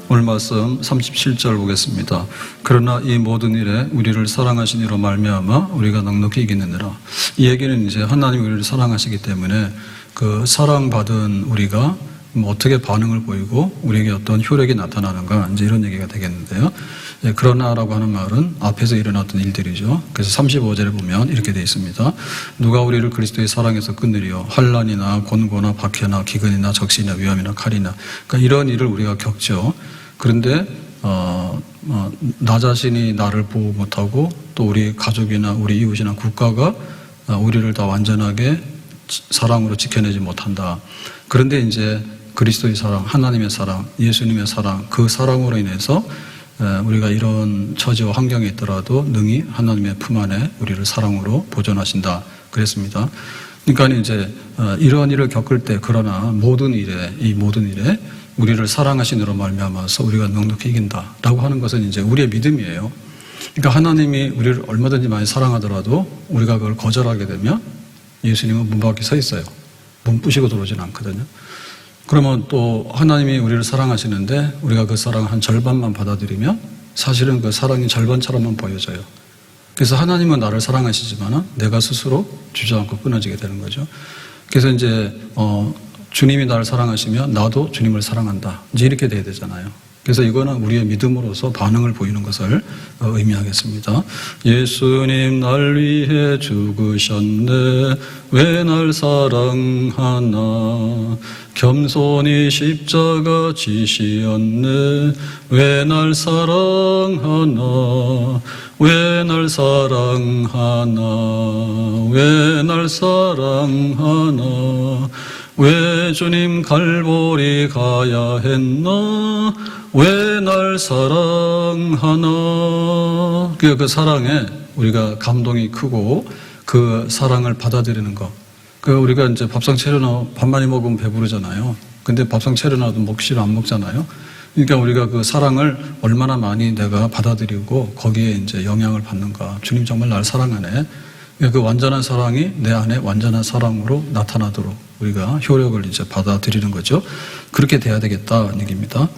오늘 말씀 37절 보겠습니다. 그러나 이 모든 일에 우리를 사랑하신 이로 말미암아 우리가 넉넉히 이기느니라. 이 얘기는 이제 하나님이 우리를 사랑하시기 때문에 그 사랑받은 우리가 어떻게 반응을 보이고 우리에게 어떤 효력이 나타나는가, 이제 이런 얘기가 되겠는데요. 그러나라고 하는 말은 앞에서 일어났던 일들이죠. 그래서 35절에 보면 이렇게 되어 있습니다. 누가 우리를 그리스도의 사랑에서 끊으리요? 환난이나 곤고나 박해나 기근이나 적신이나 위험이나 칼이나, 그러니까 이런 일을 우리가 겪죠. 그런데 나 자신이 나를 보호 못하고 또 우리 가족이나 우리 이웃이나 국가가 우리를 다 완전하게 사랑으로 지켜내지 못한다. 그런데 이제 그리스도의 사랑, 하나님의 사랑, 예수님의 사랑, 그 사랑으로 인해서 우리가 이런 처지와 환경에 있더라도 능히 하나님의 품 안에 우리를 사랑으로 보존하신다 그랬습니다. 그러니까 이제 이러한 일을 겪을 때, 그러나 모든 일에 우리를 사랑하시느라 말미암아서 우리가 넉넉히 이긴다라고 하는 것은 이제 우리의 믿음이에요. 그러니까 하나님이 우리를 얼마든지 많이 사랑하더라도 우리가 그걸 거절하게 되면 예수님은 문 밖에 서 있어요. 문 부시고 들어오지는 않거든요. 그러면 또 하나님이 우리를 사랑하시는데 우리가 그 사랑 한 절반만 받아들이면 사실은 그 사랑이 절반처럼만 보여져요. 그래서 하나님은 나를 사랑하시지만 내가 스스로 주저앉고 끊어지게 되는 거죠. 그래서 이제 주님이 나를 사랑하시면 나도 주님을 사랑한다, 이제 이렇게 돼야 되잖아요. 그래서 이거는 우리의 믿음으로서 반응을 보이는 것을 의미하겠습니다. 예수님 날 위해 죽으셨네, 왜 날 사랑하나. 겸손히 십자가 지시었네, 왜 날 사랑하나. 왜 날 사랑하나. 왜 날 사랑하나. 왜 주님 갈보리 가야 했나. 왜 날 사랑하나. 그 사랑에 우리가 감동이 크고 그 사랑을 받아들이는 것. 우리가 이제 밥상 차려놔 밥 많이 먹으면 배부르잖아요. 근데 밥상 차려놔도 먹기를 안 먹잖아요. 그러니까 우리가 그 사랑을 얼마나 많이 내가 받아들이고 거기에 이제 영향을 받는가. 주님 정말 날 사랑하네. 그 완전한 사랑이 내 안에 완전한 사랑으로 나타나도록 우리가 효력을 이제 받아들이는 거죠. 그렇게 돼야 되겠다는 얘기입니다.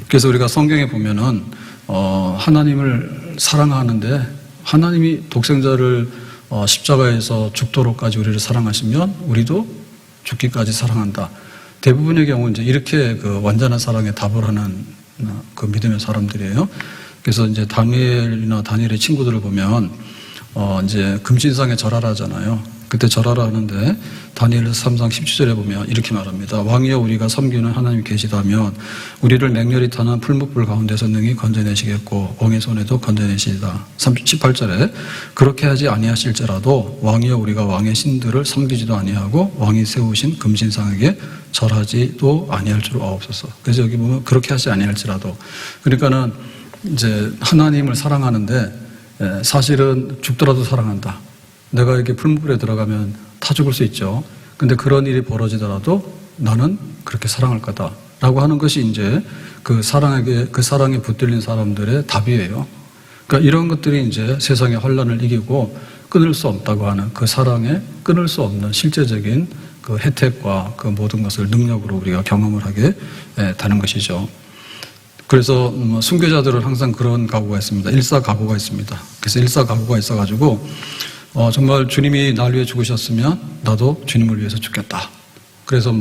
그래서 우리가 성경에 보면은 하나님을 사랑하는데 하나님이 독생자를 십자가에서 죽도록까지 우리를 사랑하시면 우리도 죽기까지 사랑한다. 대부분의 경우 이제 이렇게 그 완전한 사랑에 답을 하는 그 믿음의 사람들이에요. 그래서 이제 다니엘의 친구들을 보면 이제 금신상에 절하라 하잖아요. 그때 절하라 하는데 다니엘서 3장 17절에 보면 이렇게 말합니다. 왕이여 우리가 섬기는 하나님이 계시다면 우리를 맹렬히 타는 풀무불 가운데서 능히 건져내시겠고 왕의 손에도 건져내시리다. 18절에 그렇게 하지 아니하실지라도 왕이여 우리가 왕의 신들을 섬기지도 아니하고 왕이 세우신 금신상에게 절하지도 아니할 줄 아옵소서. 그래서 여기 보면 그렇게 하지 아니할지라도, 그러니까는 이제 하나님을 사랑하는데 사실은 죽더라도 사랑한다. 내가 이렇게 풀무불에 들어가면 타 죽을 수 있죠. 근데 그런 일이 벌어지더라도 나는 그렇게 사랑할 거다 라고 하는 것이 이제 그 사랑에 붙들린 사람들의 답이에요. 그러니까 이런 것들이 이제 세상의 환난을 이기고 끊을 수 없다고 하는 그 사랑에 끊을 수 없는 실제적인 그 혜택과 그 모든 것을 능력으로 우리가 경험을 하게 되는 것이죠. 그래서 순교자들은 항상 그런 각오가 있습니다. 일사각오가 있습니다. 그래서 일사각오가 있어가지고 정말 주님이 날 위해 죽으셨으면 나도 주님을 위해서 죽겠다. 그래서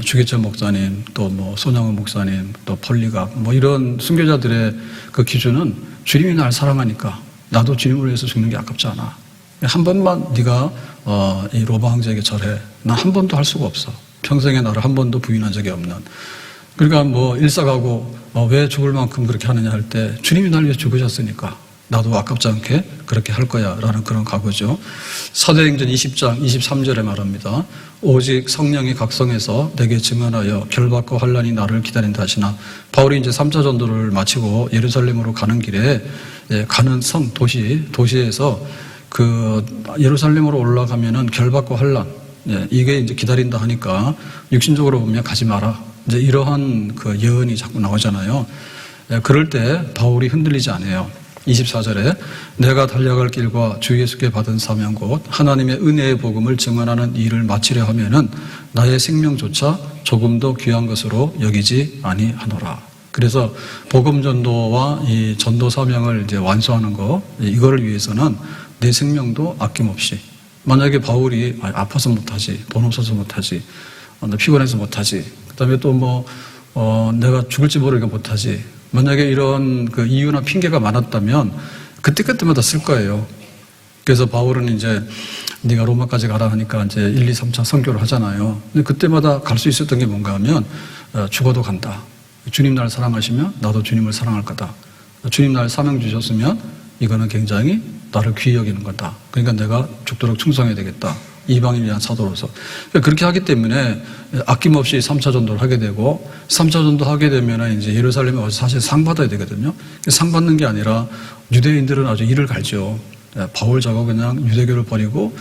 주기철 목사님, 또 손양원 목사님, 또 폴리갑, 이런 순교자들의 그 기준은 주님이 날 사랑하니까 나도 주님을 위해서 죽는 게 아깝지 않아. 한 번만 네가 이 로마 황제에게 절해. 난 한 번도 할 수가 없어. 평생에 나를 한 번도 부인한 적이 없는. 그러니까 일사각오, 왜 죽을 만큼 그렇게 하느냐 할 때 주님이 날 위해 죽으셨으니까 나도 아깝지 않게 그렇게 할 거야 라는 그런 각오죠. 사도행전 20장 23절에 말합니다. 오직 성령이 각성해서 내게 증언하여 결박과 환난이 나를 기다린다 하시나. 바울이 이제 3차 전도를 마치고 예루살렘으로 가는 길에 가는 도시에서 그 예루살렘으로 올라가면은 결박과 환난, 이게 이제 기다린다 하니까 육신적으로 보면 가지 마라. 이제 이러한 그 예언이 자꾸 나오잖아요. 그럴 때 바울이 흔들리지 않아요. 24절에 내가 달려갈 길과 주 예수께 받은 사명 곧 하나님의 은혜의 복음을 증언하는 일을 마치려 하면은 나의 생명조차 조금도 귀한 것으로 여기지 아니하노라. 그래서 복음 전도와 이 전도 사명을 이제 완수하는 거, 이거를 위해서는 내 생명도 아낌없이. 만약에 바울이 아파서 못하지, 돈 없어서 못하지, 나 피곤해서 못하지, 그 다음에 또 내가 죽을지 모르니까 못하지. 만약에 이런 그 이유나 핑계가 많았다면 그때마다 쓸 거예요. 그래서 바울은 이제 네가 로마까지 가라 하니까 이제 1, 2, 3차 선교를 하잖아요. 근데 그때마다 갈 수 있었던 게 뭔가 하면 죽어도 간다. 주님 날 사랑하시면 나도 주님을 사랑할 거다. 주님 날 사명 주셨으면 이거는 굉장히 나를 귀히 여기는 거다. 그러니까 내가 죽도록 충성해야 되겠다. 이방인을 위한 사도로서. 그렇게 하기 때문에 아낌없이 3차 전도를 하게 되고 3차 전도 하게 되면 이제 예루살렘에 와서 사실 상 받아야 되거든요. 상 받는 게 아니라 유대인들은 아주 이를 갈죠. 바울 저거 그냥 유대교를 버리고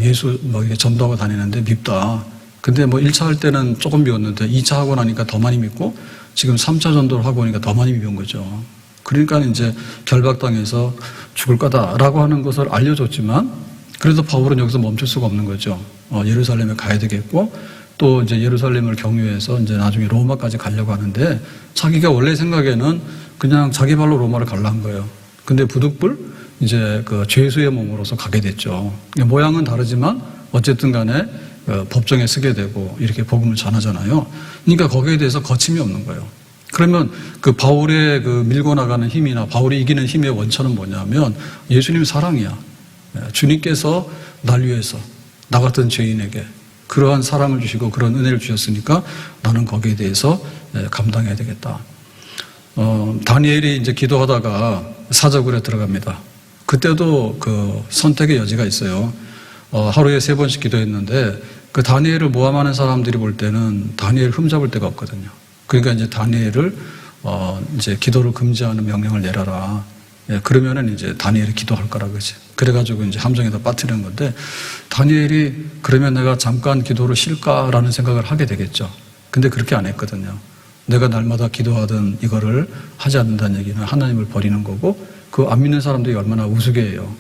예수 이렇게 전도하고 다니는데 밉다. 근데 1차 할 때는 조금 미웠는데 2차 하고 나니까 더 많이 밉고 지금 3차 전도를 하고 오니까 더 많이 미운 거죠. 그러니까 이제 결박당해서 죽을 거다라고 하는 것을 알려줬지만 그래도 바울은 여기서 멈출 수가 없는 거죠. 예루살렘에 가야 되겠고 또 이제 예루살렘을 경유해서 이제 나중에 로마까지 가려고 하는데 자기가 원래 생각에는 그냥 자기 발로 로마를 가려는 거예요. 근데 부득불 이제 그 죄수의 몸으로서 가게 됐죠. 모양은 다르지만 어쨌든 간에 법정에 서게 되고 이렇게 복음을 전하잖아요. 그러니까 거기에 대해서 거침이 없는 거예요. 그러면 그 바울의 그 밀고 나가는 힘이나 바울이 이기는 힘의 원천은 뭐냐면 예수님 사랑이야. 주님께서 날 위해서 나 같은 죄인에게 그러한 사랑을 주시고 그런 은혜를 주셨으니까 나는 거기에 대해서 감당해야 되겠다. 다니엘이 이제 기도하다가 사자굴에 들어갑니다. 그때도 그 선택의 여지가 있어요. 하루에 3번씩 기도했는데 그 다니엘을 모함하는 사람들이 볼 때는 다니엘 흠잡을 데가 없거든요. 그러니까 이제 다니엘을 이제 기도를 금지하는 명령을 내려라. 그러면은 이제 다니엘이 기도할 거라 그러지. 그래가지고 이제 함정에다 빠뜨리는 건데 다니엘이 그러면 내가 잠깐 기도를 쉴까라는 생각을 하게 되겠죠. 근데 그렇게 안 했거든요. 내가 날마다 기도하던 이거를 하지 않는다는 얘기는 하나님을 버리는 거고 그 안 믿는 사람들이 얼마나 우스개해요.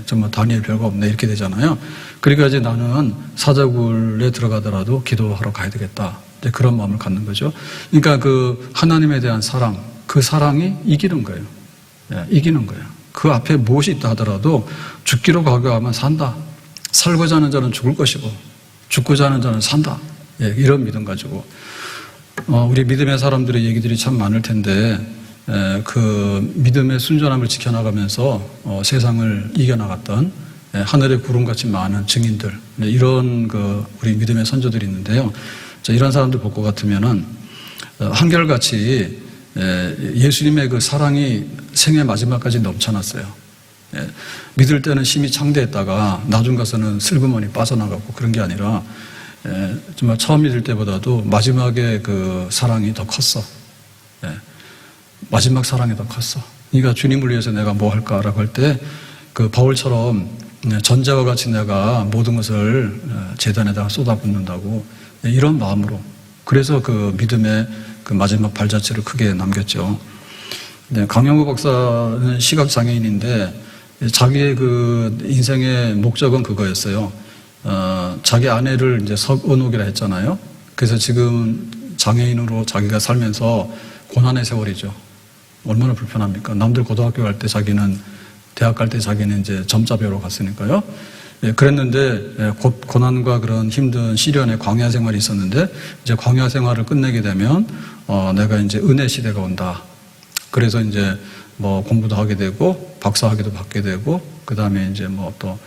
정말 다니엘 별거 없네 이렇게 되잖아요. 그러니까 이제 나는 사자굴에 들어가더라도 기도하러 가야 되겠다. 이제 그런 마음을 갖는 거죠. 그러니까 그 하나님에 대한 사랑, 그 사랑이 이기는 거예요. 이기는 거예요. 그 앞에 무엇이 있다 하더라도 죽기로 각오하면 산다. 살고자 하는 자는 죽을 것이고 죽고자 하는 자는 산다. 이런 믿음 가지고 우리 믿음의 사람들의 얘기들이 참 많을 텐데 그 믿음의 순전함을 지켜나가면서 세상을 이겨나갔던 하늘의 구름같이 많은 증인들 이런 그 우리 믿음의 선조들이 있는데요. 이런 사람들 볼 것 같으면은 한결같이 예수님의 그 사랑이 생애 마지막까지 넘쳐났어요. 믿을 때는 심히 창대했다가 나중 가서는 슬그머니 빠져나가고 그런 게 아니라 정말 처음 믿을 때보다도 마지막에 그 사랑이 더 컸어. 마지막 사랑이 더 컸어. 그러니까 주님을 위해서 내가 뭐 할까라고 할 때 그 바울처럼 전자와 같이 내가 모든 것을 제단에다가 쏟아붓는다고 이런 마음으로 그래서 그 믿음의 그 마지막 발자취를 크게 남겼죠. 강영구 박사는 시각장애인인데 자기의 그 인생의 목적은 그거였어요. 자기 아내를 이제 석은옥이라 했잖아요. 그래서 지금 장애인으로 자기가 살면서 고난의 세월이죠. 얼마나 불편합니까? 남들 고등학교 갈 때 자기는 대학 갈 때 자기는 이제 점자 배우러 갔으니까요. 그랬는데 고난과 그런 힘든 시련의 광야 생활이 있었는데 이제 광야 생활을 끝내게 되면 내가 이제 은혜 시대가 온다. 그래서 이제 뭐 공부도 하게 되고 박사학위도 받게 되고 그 다음에 이제 뭐 또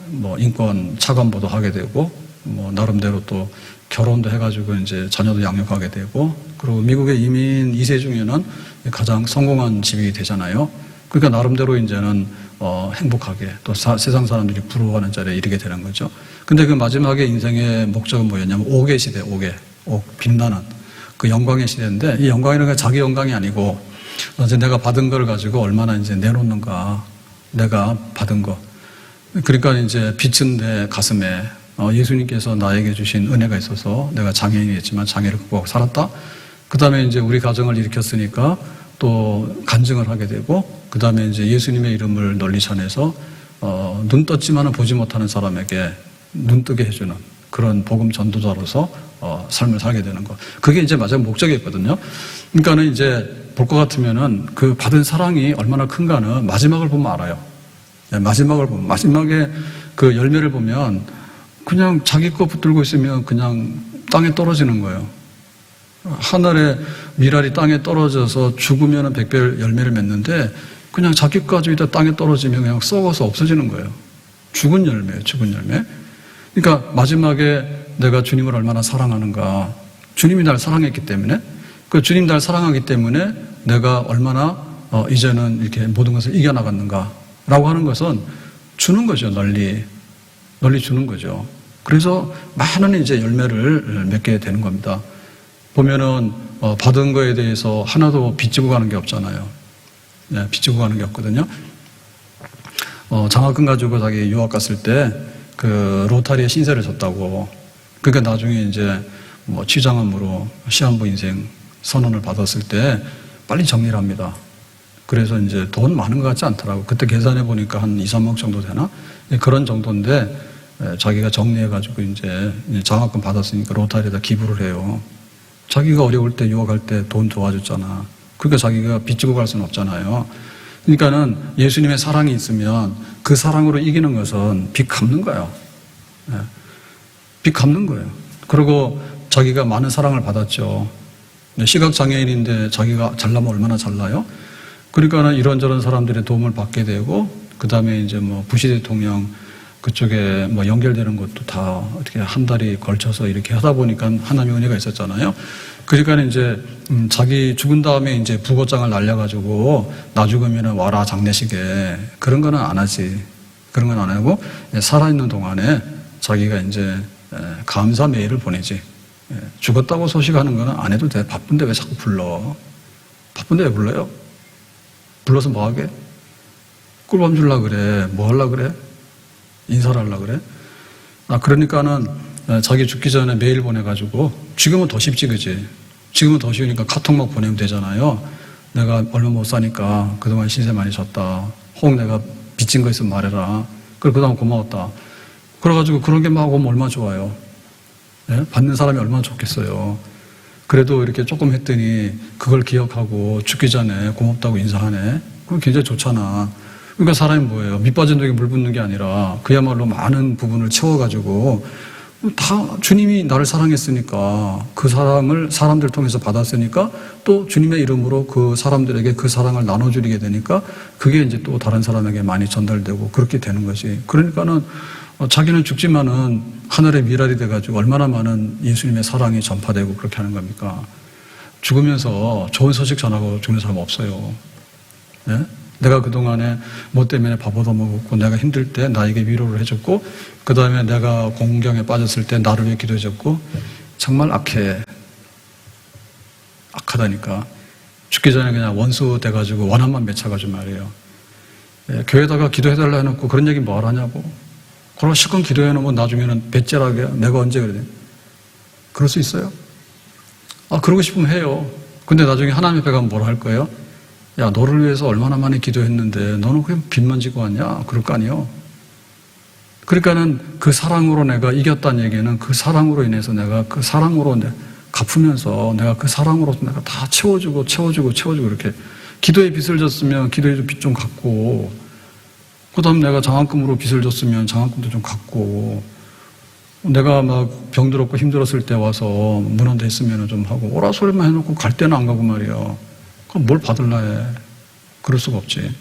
뭐 인권 차관보도 하게 되고 뭐 나름대로 또 결혼도 해가지고 이제 자녀도 양육하게 되고 그리고 미국의 이민 2세 중에는 가장 성공한 집이 되잖아요. 그러니까 나름대로 이제는 행복하게 또 세상 사람들이 부러워하는 자리에 이르게 되는 거죠. 근데 그 마지막에 인생의 목적은 뭐였냐면 옥의 시대, 옥 빛나는 그 영광의 시대인데 이 영광이라는 게 자기 영광이 아니고 이제 내가 받은 걸 가지고 얼마나 이제 내놓는가, 내가 받은 거. 그러니까 이제 빛은 내 가슴에 예수님께서 나에게 주신 은혜가 있어서 내가 장애인이었지만 장애를 극복하고 살았다. 그 다음에 이제 우리 가정을 일으켰으니까 또 간증을 하게 되고 그 다음에 이제 예수님의 이름을 널리 전해서 눈 떴지만은 보지 못하는 사람에게 눈 뜨게 해주는 그런 복음 전도자로서 삶을 살게 되는 거. 그게 이제 마지막 목적이었거든요. 그러니까는 이제 볼 것 같으면은 그 받은 사랑이 얼마나 큰가는 마지막을 보면 알아요. 네, 마지막을 보면, 마지막에 그 열매를 보면 그냥 자기 거 붙들고 있으면 그냥 땅에 떨어지는 거예요. 하늘에 미랄이 땅에 떨어져서 죽으면 백별 열매를 맺는데 그냥 자기 거 가지고 있다 땅에 떨어지면 그냥 썩어서 없어지는 거예요. 죽은 열매예요, 죽은 열매. 그러니까 마지막에 내가 주님을 얼마나 사랑하는가. 주님이 날 사랑했기 때문에, 그 주님 날 사랑하기 때문에 내가 얼마나 이제는 이렇게 모든 것을 이겨나갔는가 라고 하는 것은 주는 거죠. 널리 주는 거죠. 그래서 많은 이제 열매를 맺게 되는 겁니다. 보면은 받은 거에 대해서 하나도 빚지고 가는 게 없잖아요. 네, 빚지고 가는 게 없거든요. 장학금 가지고 자기 유학 갔을 때 그 로타리에 신세를 졌다고. 그러니까 나중에 이제 뭐 취장함으로 시한부 인생 선언을 받았을 때 빨리 정리를 합니다. 그래서 이제 돈 많은 것 같지 않더라고. 그때 계산해 보니까 한 2, 3억 정도 되나? 그런 정도인데 자기가 정리해가지고 이제 장학금 받았으니까 로타리에다 기부를 해요. 자기가 어려울 때 유학할 때 돈 도와줬잖아. 그러니까 자기가 빚지고 갈 수는 없잖아요. 그러니까는 예수님의 사랑이 있으면 그 사랑으로 이기는 것은 빚 갚는 거예요. 빚 갚는 거예요. 그리고 자기가 많은 사랑을 받았죠. 시각장애인인데 자기가 잘나면 얼마나 잘나요? 그러니까는 이런저런 사람들의 도움을 받게 되고, 그 다음에 이제 뭐 부시 대통령 그쪽에 뭐 연결되는 것도 다 어떻게 한 달이 걸쳐서 이렇게 하다 보니까 하나님의 은혜가 있었잖아요. 그러니까 이제 자기 죽은 다음에 이제 부고장을 날려가지고 나 죽으면은 와라 장례식에, 그런 거는 안 하지. 그런 건 안 하고 살아있는 동안에 자기가 이제 감사 메일을 보내지. 죽었다고 소식하는 거는 안 해도 돼. 바쁜데 왜 자꾸 불러? 바쁜데 왜 불러요? 불러서 뭐 하게? 꿀밤 주려고 그래? 뭐 하려고 그래? 인사를 하려고 그래? 그러니까는 자기 죽기 전에 메일 보내가지고, 지금은 더 쉽지, 그지? 지금은 더 쉬우니까 카톡 막 보내면 되잖아요. 내가 얼마 못 사니까 그동안 신세 많이 졌다. 혹 내가 빚진 거 있으면 말해라. 그리고 그동안 고마웠다. 그래가지고 그런 게 막 오면 얼마나 좋아요. 예? 받는 사람이 얼마나 좋겠어요. 그래도 이렇게 조금 했더니 그걸 기억하고 죽기 전에 고맙다고 인사하네. 그럼 굉장히 좋잖아. 그러니까 사람이 뭐예요? 밑빠진 독에 물 붓는 게 아니라 그야말로 많은 부분을 채워가지고 다 주님이 나를 사랑했으니까, 그 사랑을 사람들 통해서 받았으니까 또 주님의 이름으로 그 사람들에게 그 사랑을 나눠주게 되니까 그게 이제 또 다른 사람에게 많이 전달되고 그렇게 되는 거지. 그러니까는 자기는 죽지만은 하늘의 미랄이 돼가지고 얼마나 많은 예수님의 사랑이 전파되고 그렇게 하는 겁니까? 죽으면서 좋은 소식 전하고 죽는 사람 없어요. 예? 내가 그동안에 뭐 때문에 밥 얻어먹었고, 내가 힘들 때 나에게 위로를 해줬고, 그 다음에 내가 공경에 빠졌을 때 나를 위해 기도해줬고, 정말 악하다니까. 죽기 전에 그냥 원수 돼가지고 원한만 맺혀가지고 말이에요. 예, 교회에다가 기도해달라 해놓고 그런 얘기 뭐 하냐고. 그러고 실컷 기도해놓으면 나중에는 배째라게 내가 언제 그래. 그럴 수 있어요? 그러고 싶으면 해요. 근데 나중에 하나님 앞에 가면 뭐라 할 거예요? 야, 너를 위해서 얼마나 많이 기도했는데 너는 그냥 빚만 지고 왔냐? 그럴 거 아니에요. 그러니까는 그 사랑으로 내가 이겼다는 얘기는 그 사랑으로 인해서 내가 그 사랑으로 갚으면서 내가 그 사랑으로 내가 다 채워주고 이렇게 기도에 빚을 졌으면 기도에 빚 좀 갚고, 그 다음에 내가 장학금으로 빚을 졌으면 장학금도 좀 갚고, 내가 막 병들었고 힘들었을 때 와서 문안대 했으면 좀 하고, 오라 소리만 해놓고 갈 때는 안 가고 말이야. 그럼 뭘 받을라 해. 그럴 수가 없지.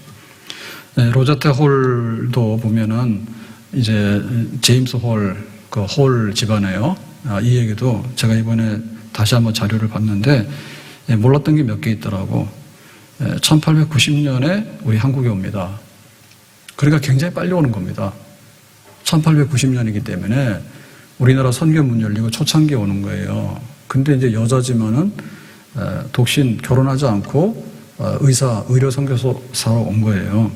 네, 로제테 홀도 보면은 이제 제임스 홀, 그 홀 집안이에요. 이 얘기도 제가 이번에 다시 한번 자료를 봤는데 몰랐던 게 몇 개 있더라고. 1890년에 우리 한국에 옵니다. 그러니까 굉장히 빨리 오는 겁니다. 1890년이기 때문에 우리나라 선교 문 열리고 초창기에 오는 거예요. 근데 이제 여자지만은 독신, 결혼하지 않고 의료 선교사로 온 거예요.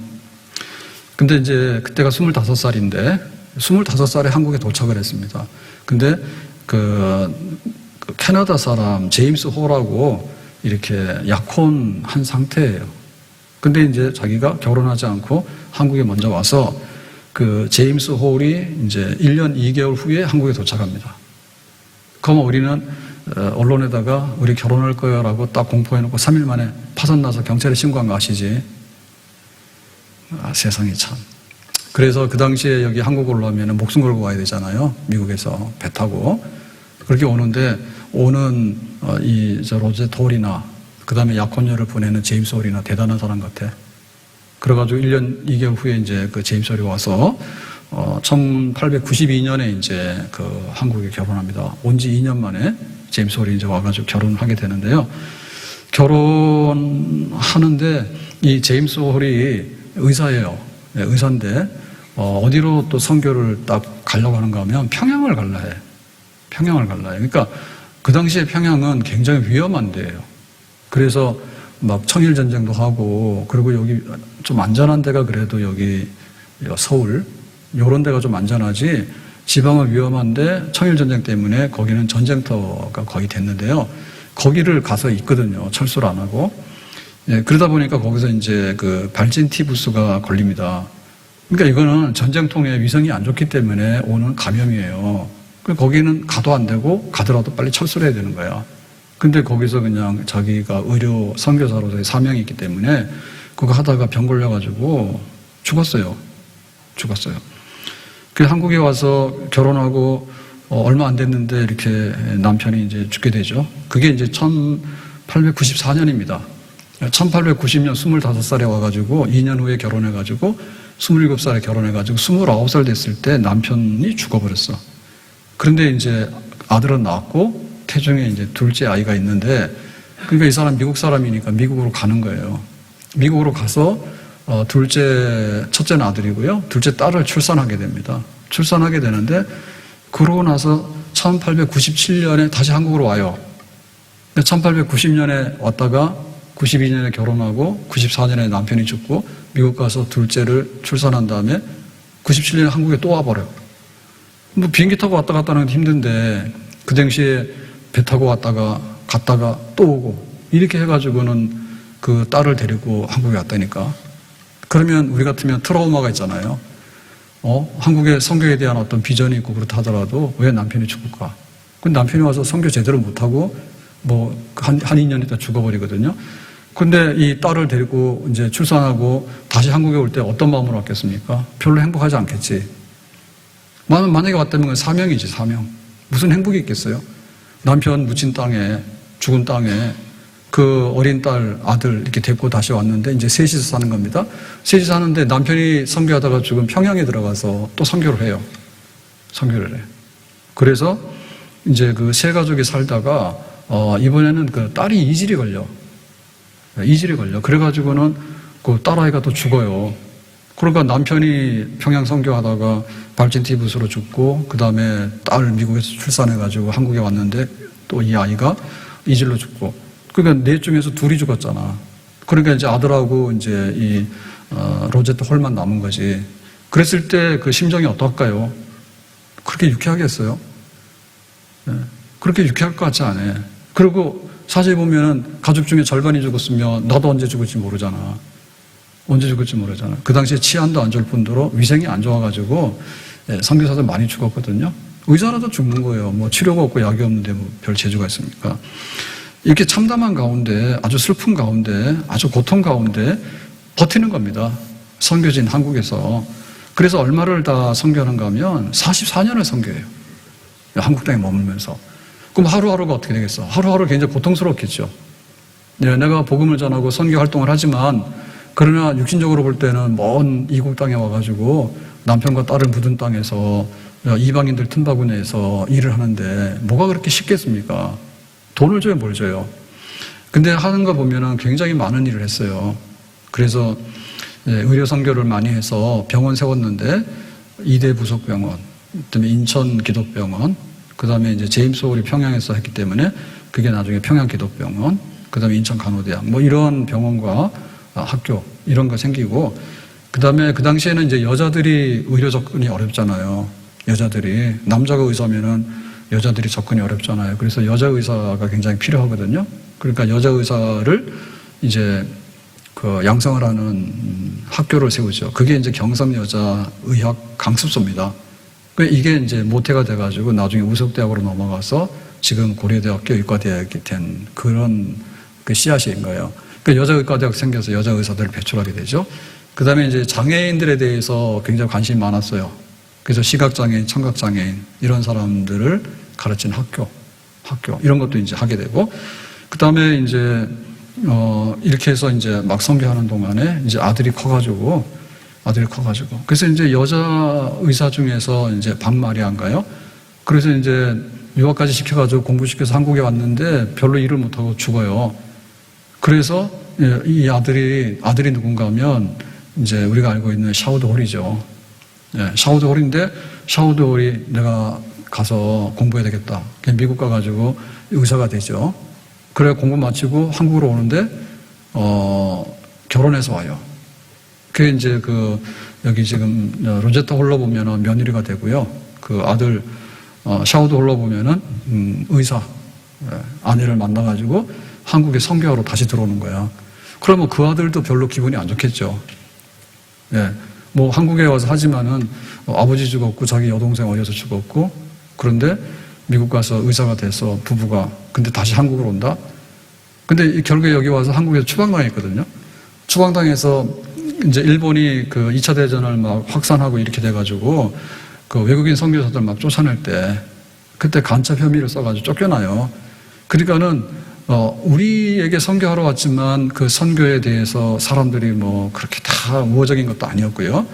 근데 이제 그때가 25살인데 25살에 한국에 도착을 했습니다. 근데 그 캐나다 사람 제임스 홀하고 이렇게 약혼한 상태예요. 근데 이제 자기가 결혼하지 않고 한국에 먼저 와서 그 제임스 홀이 이제 1년 2개월 후에 한국에 도착합니다. 그러면 우리는 언론에다가 우리 결혼할 거야라고 딱 공포해놓고 3일 만에 파산 나서 경찰에 신고한 거 아시지? 세상이 참. 그래서 그 당시에 여기 한국 올라오면 목숨 걸고 와야 되잖아요. 미국에서 배 타고. 그렇게 오는데 오는 저 로제트 홀이나 그 다음에 약혼녀를 보내는 제임스 홀이나 대단한 사람 같아. 그래가지고 1년 2개월 후에 이제 그 제임스 홀이 와서 1892년에 이제 그 한국에 결혼합니다. 온 지 2년 만에 제임스 홀이 이제 와가지고 결혼하게 되는데요. 결혼하는데 이 제임스 홀이 의사예요. 네, 의사인데 어디로 또 선교를 딱 가려고 하는가 하면 평양을 갈라 해. 평양을 갈라 해. 그러니까 그 당시에 평양은 굉장히 위험한 데예요. 그래서 막 청일전쟁도 하고 그리고 여기 좀 안전한 데가 그래도 여기 서울 요런 데가 좀 안전하지 지방은 위험한데 청일전쟁 때문에 거기는 전쟁터가 거의 됐는데요. 거기를 가서 있거든요. 철수를 안 하고. 예, 그러다 보니까 거기서 이제 그 발진 티푸스가 걸립니다. 그러니까 이거는 전쟁통에 위성이 안 좋기 때문에 오는 감염이에요. 거기는 가도 안 되고 가더라도 빨리 철수를 해야 되는 거야. 근데 거기서 그냥 자기가 의료 선교사로서의 사명이 있기 때문에 그거 하다가 병 걸려가지고 죽었어요. 그래서 한국에 와서 결혼하고 얼마 안 됐는데 이렇게 남편이 이제 죽게 되죠. 그게 이제 1894년입니다. 1890년 25살에 와가지고 2년 후에 결혼해가지고 27살에 결혼해가지고 29살 됐을 때 남편이 죽어버렸어. 그런데 이제 아들은 낳았고 태중에 이제 둘째 아이가 있는데 그러니까 이 사람 미국 사람이니까 미국으로 가는 거예요. 미국으로 가서 첫째는 아들이고요. 둘째 딸을 출산하게 됩니다. 출산하게 되는데 그러고 나서 1897년에 다시 한국으로 와요. 1890년에 왔다가 92년에 결혼하고 94년에 남편이 죽고 미국 가서 둘째를 출산한 다음에 97년에 한국에 또 와버려요. 뭐 비행기 타고 왔다 갔다 하는 게 힘든데 그 당시에 배 타고 갔다가 또 오고 이렇게 해가지고는 그 딸을 데리고 한국에 왔다니까. 그러면 우리 같으면 트라우마가 있잖아요. 한국의 선교에 대한 어떤 비전이 있고 그렇다 하더라도 왜 남편이 죽을까? 근데 남편이 와서 선교 제대로 못하고 뭐 한 2년 있다 죽어버리거든요. 근데 이 딸을 데리고 이제 출산하고 다시 한국에 올 때 어떤 마음으로 왔겠습니까? 별로 행복하지 않겠지. 만약에 왔다면 사명이지, 사명. 무슨 행복이 있겠어요? 남편 묻힌 땅에, 죽은 땅에 그 어린 딸, 아들 이렇게 데리고 다시 왔는데 이제 셋이서 사는 겁니다. 셋이 사는데 남편이 선교하다가 지금 평양에 들어가서 또 선교를 해요. 선교를 해. 그래서 이제 그 세 가족이 살다가 이번에는 그 딸이 이질이 걸려. 그래가지고는 그 딸아이가 또 죽어요. 그러니까 남편이 평양 선교하다가 발진 티푸스로 죽고 그 다음에 딸 미국에서 출산해가지고 한국에 왔는데 또 이 아이가 이질로 죽고 그러니까 넷 중에서 둘이 죽었잖아. 그러니까 이제 아들하고 이제 이 로제트 홀만 남은 거지. 그랬을 때 그 심정이 어떨까요? 그렇게 유쾌하겠어요? 네. 그렇게 유쾌할 것 같지 않아요. 그리고 사실 보면은 가족 중에 절반이 죽었으면 나도 언제 죽을지 모르잖아. 그 당시에 치안도 안 좋을 뿐더러 위생이 안 좋아가지고 선교사들 많이 죽었거든요. 의사라도 죽는 거예요. 뭐 치료가 없고 약이 없는데 뭐 별 재주가 있습니까? 이렇게 참담한 가운데, 아주 슬픈 가운데, 아주 고통 가운데 버티는 겁니다. 선교진 한국에서. 그래서 얼마를 다 선교하는가 하면 44년을 선교해요. 한국 땅에 머물면서. 그럼 하루하루가 어떻게 되겠어? 하루하루 굉장히 고통스럽겠죠. 내가 복음을 전하고 선교 활동을 하지만 그러나 육신적으로 볼 때는 먼 이국 땅에 와가지고 남편과 딸을 묻은 땅에서 이방인들 틈바구니에서 일을 하는데 뭐가 그렇게 쉽겠습니까? 돈을 줘요, 뭘 줘요? 근데 하는 거 보면은 굉장히 많은 일을 했어요. 그래서 의료 선교를 많이 해서 병원 세웠는데 이대 부속병원, 그다음에 인천 기독병원, 그다음에 이제 제임스 홀이 평양에서 했기 때문에 그게 나중에 평양 기독병원, 그다음에 인천 간호대학 뭐 이런 병원과 학교 이런 거 생기고 그다음에 그 당시에는 이제 여자들이 의료 접근이 어렵잖아요. 여자들이 남자가 의사면은 여자들이 접근이 어렵잖아요. 그래서 여자 의사가 굉장히 필요하거든요. 그러니까 여자 의사를 이제 그 양성을 하는 학교를 세우죠. 그게 이제 경성여자의학 강습소입니다. 이게 이제 모태가 돼가지고 나중에 우석대학으로 넘어가서 지금 고려대학교 의과대학이 된 그런 그 씨앗인 거예요. 그 여자의과대학 생겨서 여자 의사들을 배출하게 되죠. 그 다음에 이제 장애인들에 대해서 굉장히 관심이 많았어요. 그래서 시각장애인, 청각장애인 이런 사람들을 가르치는 학교 이런 것도 이제 하게 되고, 그 다음에 이제 이렇게 해서 이제 막 선교하는 동안에 이제 아들이 커가지고 그래서 이제 여자 의사 중에서 이제 박마리아인가요? 그래서 이제 유학까지 시켜가지고 공부시켜서 한국에 왔는데 별로 일을 못하고 죽어요. 그래서 이 아들이 누군가 하면 이제 우리가 알고 있는 샤우드 홀이죠. 샤우드 홀인데 샤우드 홀이 내가 가서 공부해야 되겠다. 미국 가가지고 의사가 되죠. 그래 공부 마치고 한국으로 오는데 결혼해서 와요. 그게 이제 여기 지금 로제타 홀로 보면은 며느리가 되고요. 그 아들 샤우드 홀로 보면은 의사 아내를 만나가지고 한국에 선교하러 다시 들어오는 거야. 그러면 그 아들도 별로 기분이 안 좋겠죠. 뭐 한국에 와서 하지만은 아버지 죽었고 자기 여동생 어려서 죽었고, 그런데 미국 가서 의사가 돼서 부부가 근데 다시 한국으로 온다. 근데 결국에 여기 와서 한국에서 추방당했거든요. 추방당해서 이제 일본이 그 2차 대전을 막 확산하고 이렇게 돼가지고 그 외국인 선교사들 막 쫓아낼 때 그때 간첩 혐의를 써가지고 쫓겨나요. 그러니까는 우리에게 선교하러 왔지만 그 선교에 대해서 사람들이 뭐 그렇게 다 우호적인 것도 아니었고요.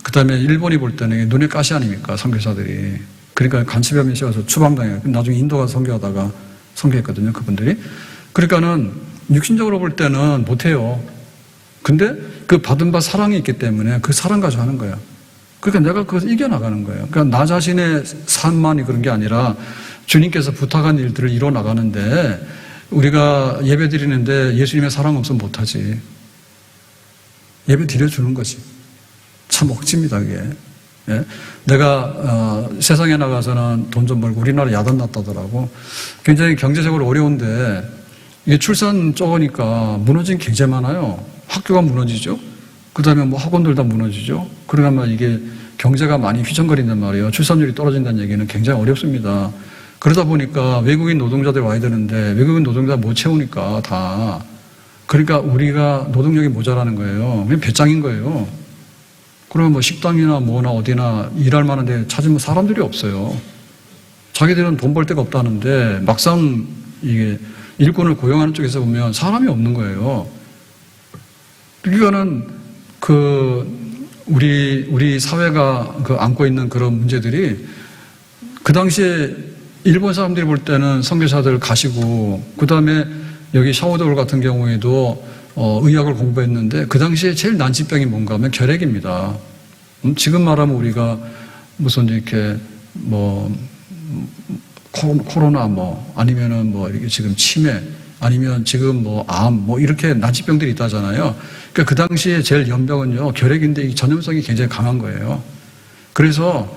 그 다음에 일본이 볼 때는 눈의 가시 아닙니까, 선교사들이. 그러니까 간첩 혐의 씌워서 추방당해요. 나중에 인도 가서 선교하다가 선교했거든요, 그분들이. 그러니까는 육신적으로 볼 때는 못해요. 근데 그 받은 바 사랑이 있기 때문에 그 사랑 가지고 하는 거예요. 그러니까 내가 그것을 이겨나가는 거예요. 그러니까 나 자신의 삶만이 그런 게 아니라 주님께서 부탁한 일들을 이뤄 나가는데, 우리가 예배 드리는데 예수님의 사랑 없으면 못하지. 예배 드려주는 거지. 참 억지입니다, 그게. 내가 세상에 나가서는 돈 좀 벌고, 우리나라 야단 났다더라고. 굉장히 경제적으로 어려운데 이게 출산 적으니까 무너진 게 굉장히 많아요. 학교가 무너지죠. 그 다음에 뭐 학원들 다 무너지죠. 그러면 이게 경제가 많이 휘청거린단 말이에요. 출산율이 떨어진다는 얘기는 굉장히 어렵습니다. 그러다 보니까 외국인 노동자들 와야 되는데 외국인 노동자 못 채우니까 다. 그러니까 우리가 노동력이 모자라는 거예요. 그냥 배짱인 거예요. 그러면 뭐 식당이나 뭐나 어디나 일할 만한 데 찾으면 사람들이 없어요. 자기들은 돈 벌 데가 없다는데 막상 이게 일꾼을 고용하는 쪽에서 보면 사람이 없는 거예요. 그러니까는 우리 사회가 안고 있는 그런 문제들이, 그 당시에 일본 사람들이 볼 때는 선교사들 가시고, 그 다음에 여기 샤오더울 같은 경우에도 의학을 공부했는데 그 당시에 제일 난치병이 뭔가 하면 결핵입니다. 지금 말하면 우리가 무슨 이렇게 뭐 코로나 뭐 아니면은 뭐 이렇게 지금 치매 아니면 지금 뭐 암 뭐 이렇게 난치병들이 있다잖아요. 그러니까 그 당시에 제일 연병은요 결핵인데 이 전염성이 굉장히 강한 거예요. 그래서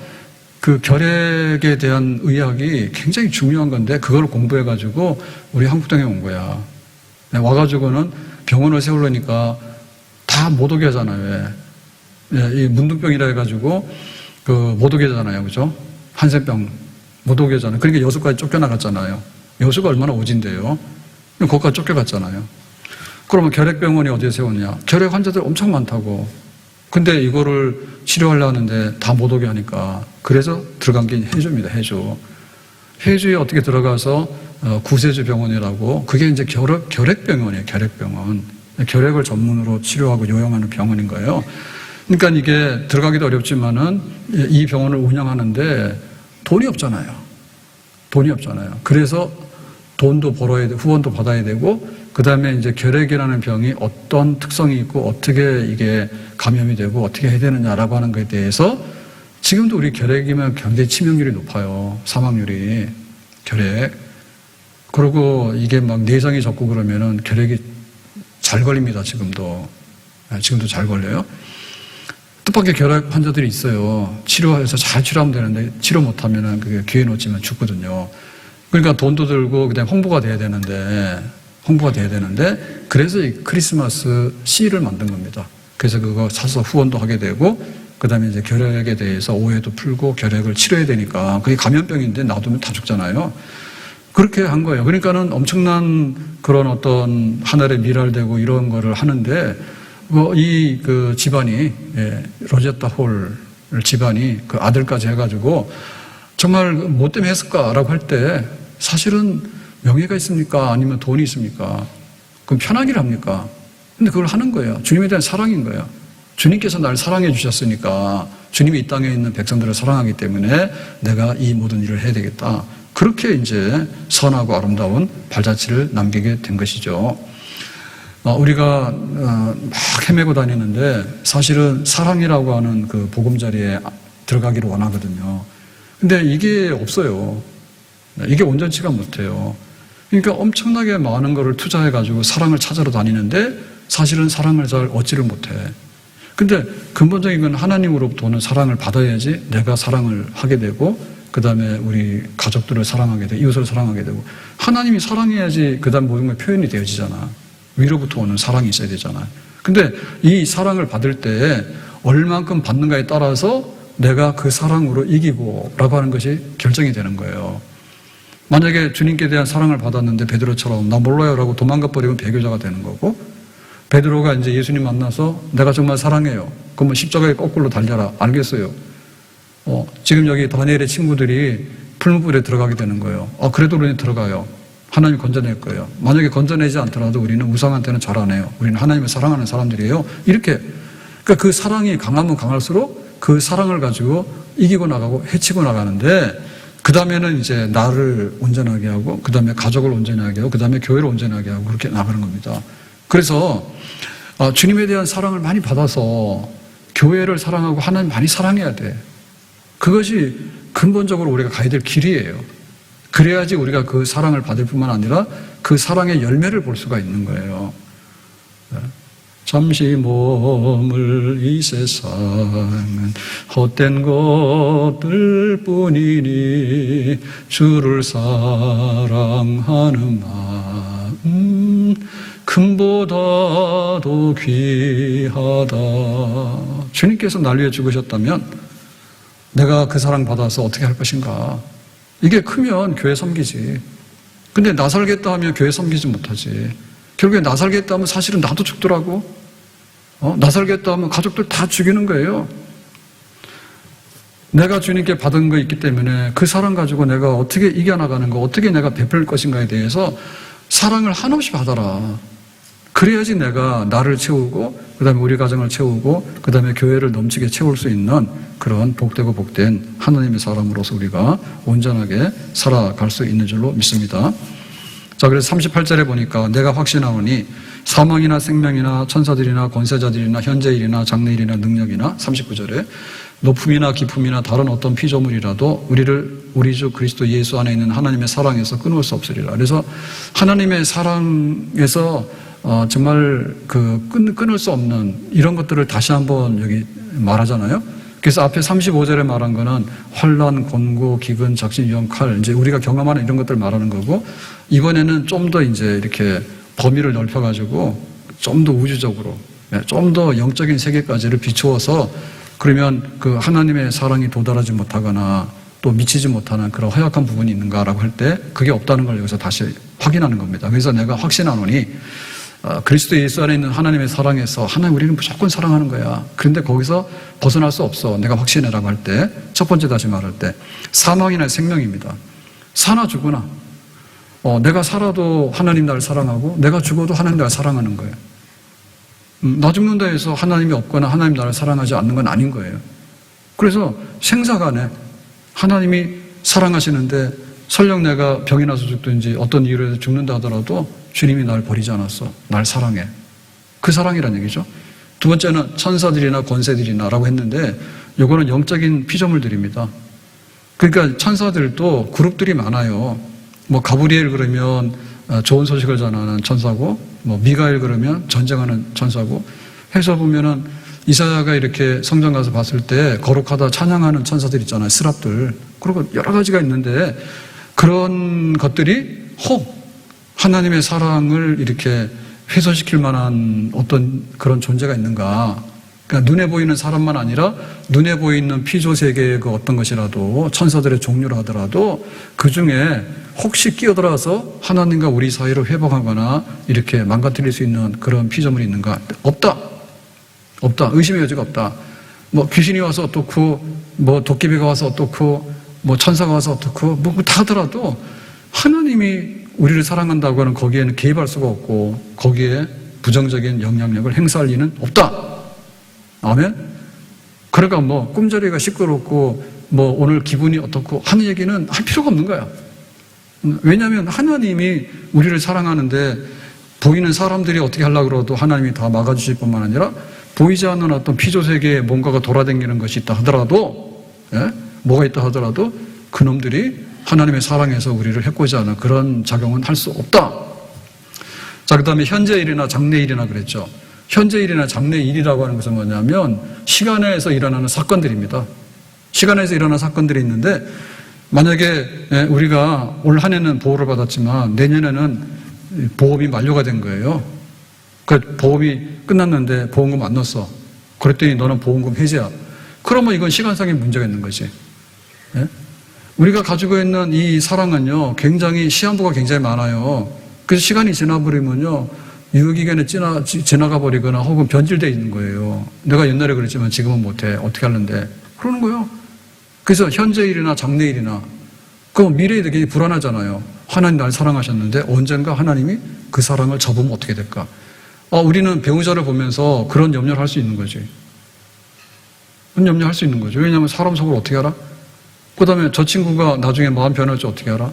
그 결핵에 대한 의학이 굉장히 중요한 건데 그걸 공부해가지고 우리 한국 땅에 온 거야. 와가지고는 병원을 세우려니까 다 못 오게 하잖아요. 왜? 이 문둥병이라 해가지고 그 못 오게 하잖아요, 그죠? 한센병 못 오게 하잖아요. 그러니까 여수까지 쫓겨나갔잖아요. 여수가 얼마나 오진데요. 거기까지 쫓겨갔잖아요. 그러면 결핵병원이 어디에 세웠냐? 결핵 환자들 엄청 많다고. 근데 이거를 치료하려는데 다 못 오게 하니까 그래서 들어간 게 해주입니다. 해주에 어떻게 들어가서 구세주 병원이라고, 그게 이제 결핵병원이에요. 결핵병원. 결핵을 전문으로 치료하고 요양하는 병원인 거예요. 그러니까 이게 들어가기도 어렵지만은 이 병원을 운영하는데 돈이 없잖아요. 그래서 돈도 벌어야 되고 후원도 받아야 되고, 그 다음에 이제 결핵이라는 병이 어떤 특성이 있고 어떻게 이게 감염이 되고 어떻게 해야 되느냐라고 하는 것에 대해서 지금도 우리 결핵이면 굉장히 치명률이 높아요. 사망률이. 결핵. 그리고 이게 막 내성이 적고 그러면은 결핵이 잘 걸립니다. 지금도 잘 걸려요. 뜻밖의 결핵 환자들이 있어요. 치료해서 잘 치료하면 되는데 치료 못하면은 그게 기회 놓치면 죽거든요. 그러니까 돈도 들고 그다음에 홍보가 돼야 되는데 홍보가 돼야 되는데, 그래서 이 크리스마스 씨를 만든 겁니다. 그래서 그거 사서 후원도 하게 되고, 그 다음에 이제 결핵에 대해서 오해도 풀고 결핵을 치료해야 되니까, 그게 감염병인데 놔두면 다 죽잖아요. 그렇게 한 거예요. 그러니까는 엄청난 그런 어떤 하늘에 미랄되고 이런 거를 하는데, 이 그 집안이, 로제타 홀 집안이 그 아들까지 해가지고 정말 뭐 때문에 했을까라고 할 때, 사실은 명예가 있습니까? 아니면 돈이 있습니까? 그럼 편하기를 합니까? 근데 그걸 하는 거예요. 주님에 대한 사랑인 거예요. 주님께서 나를 사랑해 주셨으니까, 주님이 이 땅에 있는 백성들을 사랑하기 때문에 내가 이 모든 일을 해야 되겠다. 그렇게 이제 선하고 아름다운 발자취를 남기게 된 것이죠. 우리가 막 헤매고 다니는데 사실은 사랑이라고 하는 그 보금자리에 들어가기를 원하거든요. 근데 이게 없어요. 이게 온전치가 못해요. 그러니까 엄청나게 많은 거를 투자해가지고 사랑을 찾으러 다니는데 사실은 사랑을 잘 얻지를 못해. 근데 근본적인 건 하나님으로부터 오는 사랑을 받아야지 내가 사랑을 하게 되고, 그 다음에 우리 가족들을 사랑하게 되고, 이웃을 사랑하게 되고, 하나님이 사랑해야지 그 다음 모든 게 표현이 되어지잖아. 위로부터 오는 사랑이 있어야 되잖아요. 근데 이 사랑을 받을 때 얼만큼 받는가에 따라서 내가 그 사랑으로 이기고 라고 하는 것이 결정이 되는 거예요. 만약에 주님께 대한 사랑을 받았는데 베드로처럼 나 몰라요 라고 도망가 버리면 배교자가 되는 거고, 베드로가 이제 예수님 만나서 내가 정말 사랑해요. 그러면 십자가에 거꾸로 달려라. 알겠어요. 지금 여기 다니엘의 친구들이 풀무불에 들어가게 되는 거예요. 그래도 우리는 들어가요. 하나님이 건져낼 거예요. 만약에 건져내지 않더라도 우리는 우상한테는 절 안 해요. 우리는 하나님을 사랑하는 사람들이에요. 이렇게. 그러니까 그 사랑이 강하면 강할수록 그 사랑을 가지고 이기고 나가고 해치고 나가는데, 그 다음에는 이제 나를 온전하게 하고, 그 다음에 가족을 온전하게 하고, 그 다음에 교회를 온전하게 하고, 그렇게 나가는 겁니다. 그래서 주님에 대한 사랑을 많이 받아서 교회를 사랑하고 하나님 많이 사랑해야 돼. 그것이 근본적으로 우리가 가야 될 길이에요. 그래야지 우리가 그 사랑을 받을 뿐만 아니라 그 사랑의 열매를 볼 수가 있는 거예요. 잠시 머물 이 세상은 헛된 것들 뿐이니 주를 사랑하는 마음 금보다도 귀하다. 주님께서 날 위해 죽으셨다면 내가 그 사랑 받아서 어떻게 할 것인가. 이게 크면 교회 섬기지. 근데 나 살겠다 하면 교회 섬기지 못하지. 결국에 나 살겠다 하면 사실은 나도 죽더라고. 나 살겠다 하면 가족들 다 죽이는 거예요. 내가 주님께 받은 거 있기 때문에 그 사랑 가지고 내가 어떻게 이겨나가는 거, 어떻게 내가 베풀 것인가에 대해서 사랑을 한없이 받아라. 그래야지 내가 나를 채우고, 그 다음에 우리 가정을 채우고, 그 다음에 교회를 넘치게 채울 수 있는 그런 복되고 복된 하나님의 사람으로서 우리가 온전하게 살아갈 수 있는 줄로 믿습니다. 자, 그래서 38절에 보니까 내가 확신하오니 사망이나 생명이나 천사들이나 권세자들이나 현재일이나 장래일이나 능력이나, 39절에 높음이나 깊음이나 다른 어떤 피조물이라도 우리 주 그리스도 예수 안에 있는 하나님의 사랑에서 끊을 수 없으리라. 그래서 하나님의 사랑에서 정말 끊을 수 없는 이런 것들을 다시 한번 여기 말하잖아요. 그래서 앞에 35절에 말한 거는 환난, 곤고, 기근, 작신, 위험, 칼, 이제 우리가 경험하는 이런 것들을 말하는 거고, 이번에는 좀 더 이제 이렇게 범위를 넓혀가지고 좀 더 우주적으로, 좀 더 영적인 세계까지를 비추어서, 그러면 그 하나님의 사랑이 도달하지 못하거나 또 미치지 못하는 그런 허약한 부분이 있는가라고 할 때 그게 없다는 걸 여기서 다시 확인하는 겁니다. 그래서 내가 확신하노니 그리스도 예수 안에 있는 하나님의 사랑에서 하나님 우리는 무조건 사랑하는 거야. 그런데 거기서 벗어날 수 없어. 내가 확신해라고 할 때, 첫 번째 다시 말할 때 사망이나 생명입니다. 사나 죽으나 내가 살아도 하나님 나를 사랑하고 내가 죽어도 하나님 나를 사랑하는 거예요. 나 죽는다 해서 하나님이 없거나 하나님 나를 사랑하지 않는 건 아닌 거예요. 그래서 생사간에 하나님이 사랑하시는데 설령 내가 병이 나서 죽든지 어떤 이유로 해서 죽는다 하더라도 주님이 날 버리지 않았어. 날 사랑해. 그 사랑이란 얘기죠. 두 번째는 천사들이나 권세들이나 라고 했는데 이거는 영적인 피조물들입니다. 그러니까 천사들도 그룹들이 많아요. 뭐 가브리엘 그러면 좋은 소식을 전하는 천사고, 뭐 미가엘 그러면 전쟁하는 천사고, 해서 보면은 이사야가 이렇게 성전 가서 봤을 때 거룩하다 찬양하는 천사들 있잖아요. 스랍들. 그리고 여러 가지가 있는데 그런 것들이 하나님의 사랑을 이렇게 훼손시킬 만한 어떤 그런 존재가 있는가? 그러니까 눈에 보이는 사람만 아니라 눈에 보이는 피조 세계의 그 어떤 것이라도 천사들의 종류라 하더라도 그 중에 혹시 끼어들어서 하나님과 우리 사이를 회복하거나 이렇게 망가뜨릴 수 있는 그런 피조물이 있는가? 없다. 없다. 의심의 여지가 없다. 뭐 귀신이 와서 어떻고, 뭐 도깨비가 와서 어떻고, 뭐 천사가 와서 어떻고, 뭐 다 하더라도 하나님이 우리를 사랑한다고 하는 거기에는 개입할 수가 없고 거기에 부정적인 영향력을 행사할 리는 없다. 아멘? 그러니까 뭐 꿈자리가 시끄럽고 뭐 오늘 기분이 어떻고 하는 얘기는 할 필요가 없는 거야. 왜냐하면 하나님이 우리를 사랑하는데 보이는 사람들이 어떻게 하려고 그러도 하나님이 다 막아주실 뿐만 아니라 보이지 않는 어떤 피조세계에 뭔가가 돌아다니는 것이 있다 하더라도, 예? 뭐가 있다 하더라도 그놈들이 하나님의 사랑에서 우리를 해코지 하는 그런 작용은 할 수 없다. 자, 그 다음에 현재일이나 장래일이나 그랬죠. 현재일이나 장래일이라고 하는 것은 뭐냐면 시간에서 일어나는 사건들입니다. 시간에서 일어나는 사건들이 있는데 만약에 우리가 올 한 해는 보호를 받았지만 내년에는 보험이 만료가 된 거예요. 그 보험이 끝났는데 보험금 안 넣었어. 그랬더니 너는 보험금 해지야. 그러면 이건 시간상의 문제가 있는 거지. 예? 우리가 가지고 있는 이 사랑은요, 굉장히 시한부가 굉장히 많아요. 그래서 시간이 지나버리면요, 유효기간에 지나가 버리거나 혹은 변질되어 있는 거예요. 내가 옛날에 그랬지만 지금은 못해. 어떻게 하는데? 그러는 거예요. 그래서 현재일이나 장래일이나, 그럼 미래에 되게 불안하잖아요. 하나님 날 사랑하셨는데 언젠가 하나님이 그 사랑을 접으면 어떻게 될까? 우리는 배우자를 보면서 그런 염려를 할 수 있는 거지. 그런 염려할 수 있는 거죠. 왜냐하면 사람 속을 어떻게 알아? 그 다음에 저 친구가 나중에 마음 변할지 어떻게 알아?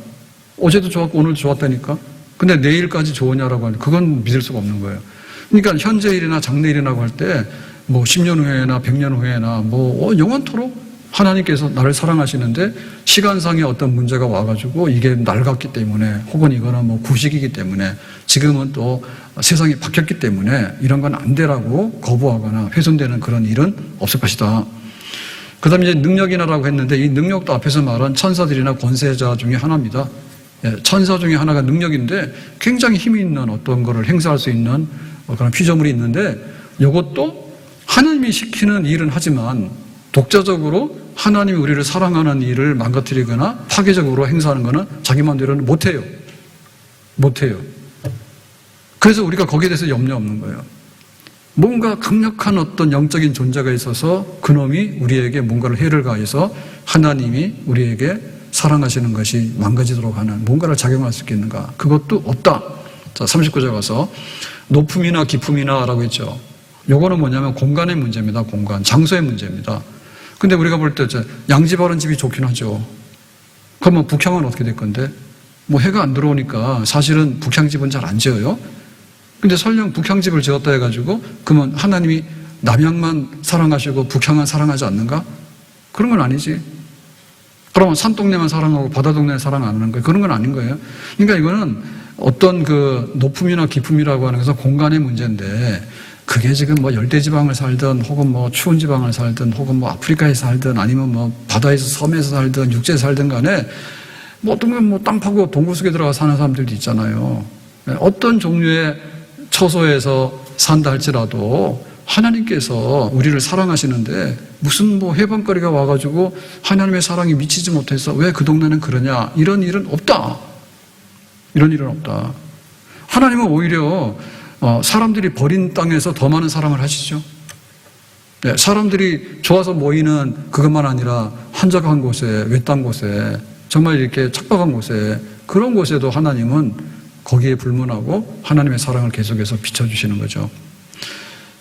어제도 좋았고 오늘도 좋았다니까? 근데 내일까지 좋으냐라고 하면 그건 믿을 수가 없는 거예요. 그러니까 현재일이나 장래일이라고 할 때 뭐 10년 후에나 100년 후에나 뭐 영원토록 하나님께서 나를 사랑하시는데 시간상의 어떤 문제가 와가지고 이게 낡았기 때문에 혹은 이거는 뭐 구식이기 때문에 지금은 또 세상이 바뀌었기 때문에 이런 건 안 되라고 거부하거나 훼손되는 그런 일은 없을 것이다. 그 다음에 이제 능력이나라고 했는데 이 능력도 앞에서 말한 천사들이나 권세자 중에 하나입니다. 천사 중에 하나가 능력인데 굉장히 힘이 있는 어떤 거를 행사할 수 있는 그런 피조물이 있는데 이것도 하나님이 시키는 일은 하지만 독자적으로 하나님이 우리를 사랑하는 일을 망가뜨리거나 파괴적으로 행사하는 것은 자기 마음대로는 못해요. 못해요. 그래서 우리가 거기에 대해서 염려 없는 거예요. 뭔가 강력한 어떤 영적인 존재가 있어서 그놈이 우리에게 뭔가를 해를 가해서 하나님이 우리에게 사랑하시는 것이 망가지도록 하는 뭔가를 작용할 수 있겠는가? 그것도 없다. 자, 39절 가서 높음이나 깊음이나 라고 했죠. 요거는 뭐냐면 공간의 문제입니다. 공간, 장소의 문제입니다. 근데 우리가 볼 때 양지 바른 집이 좋긴 하죠. 그러면 북향은 어떻게 될 건데? 뭐 해가 안 들어오니까 사실은 북향집은 잘 안 지어요. 근데 설령 북향집을 지었다 해가지고 그러면 하나님이 남향만 사랑하시고 북향은 사랑하지 않는가? 그런 건 아니지. 그러면 산동네만 사랑하고 바다동네는 사랑 안 하는 거예요. 그런 건 아닌 거예요. 그러니까 이거는 어떤 그 높음이나 깊음이라고 하는 것은 공간의 문제인데 그게 지금 뭐 열대지방을 살든 혹은 뭐 추운 지방을 살든 혹은 뭐 아프리카에 살든 아니면 뭐 바다에서 섬에서 살든 육지에 살든 간에 뭐 어떤 건 뭐 땅 파고 동굴 속에 들어가 사는 사람들도 있잖아요. 어떤 종류의 처소에서 산다 할지라도 하나님께서 우리를 사랑하시는데 무슨 뭐 해방거리가 와가지고 하나님의 사랑이 미치지 못해서 왜 그 동네는 그러냐 이런 일은 없다. 이런 일은 없다. 하나님은 오히려 사람들이 버린 땅에서 더 많은 사랑을 하시죠. 네, 사람들이 좋아서 모이는 그것만 아니라 한적한 곳에 외딴 곳에 정말 이렇게 척박한 곳에 그런 곳에도 하나님은 거기에 불문하고 하나님의 사랑을 계속해서 비춰주시는 거죠.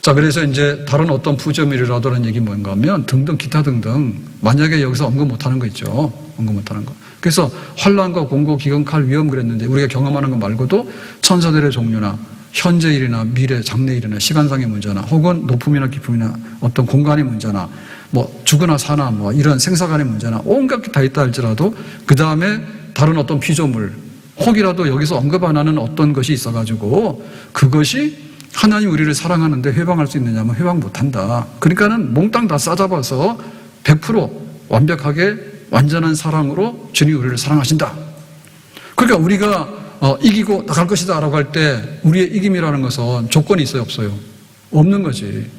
자, 그래서 이제 다른 어떤 부조물이라도라는 얘기 뭔가 하면 등등 기타 등등 만약에 여기서 언급 못하는 거 있죠. 언급 못하는 거. 그래서 환난과 공고, 기근, 칼, 위험 그랬는데 우리가 경험하는 것 말고도 천사들의 종류나 현재일이나 미래, 장래일이나 시간상의 문제나 혹은 높음이나 깊음이나 어떤 공간의 문제나 뭐 죽으나 사나 뭐 이런 생사간의 문제나 온갖 게 다 있다 할지라도 그 다음에 다른 어떤 피조물 혹이라도 여기서 언급 안 하는 어떤 것이 있어가지고 그것이 하나님 우리를 사랑하는데 회방할 수 있느냐면 회방 못한다. 그러니까는 몽땅 다 싸잡아서 100% 완벽하게 완전한 사랑으로 주님이 우리를 사랑하신다. 그러니까 우리가 이기고 나갈 것이다 라고 할 때 우리의 이김이라는 것은 조건이 있어요, 없어요? 없는 거지.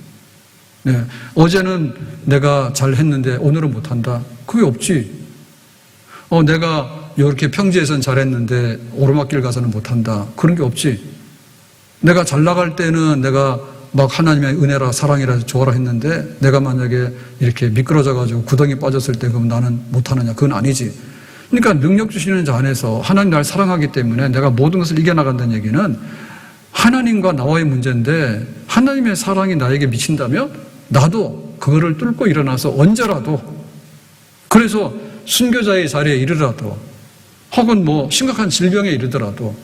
네. 어제는 내가 잘했는데 오늘은 못한다. 그게 없지. 내가 이렇게 평지에서는 잘했는데 오르막길 가서는 못한다. 그런 게 없지. 내가 잘 나갈 때는 내가 막 하나님의 은혜라 사랑이라 좋아라 했는데 내가 만약에 이렇게 미끄러져가지고 구덩이 빠졌을 때 그럼 나는 못하느냐? 그건 아니지. 그러니까 능력 주시는 자 안에서 하나님 나를 사랑하기 때문에 내가 모든 것을 이겨나간다는 얘기는 하나님과 나와의 문제인데 하나님의 사랑이 나에게 미친다면 나도 그거를 뚫고 일어나서 언제라도 그래서 순교자의 자리에 이르더라도 혹은 뭐 심각한 질병에 이르더라도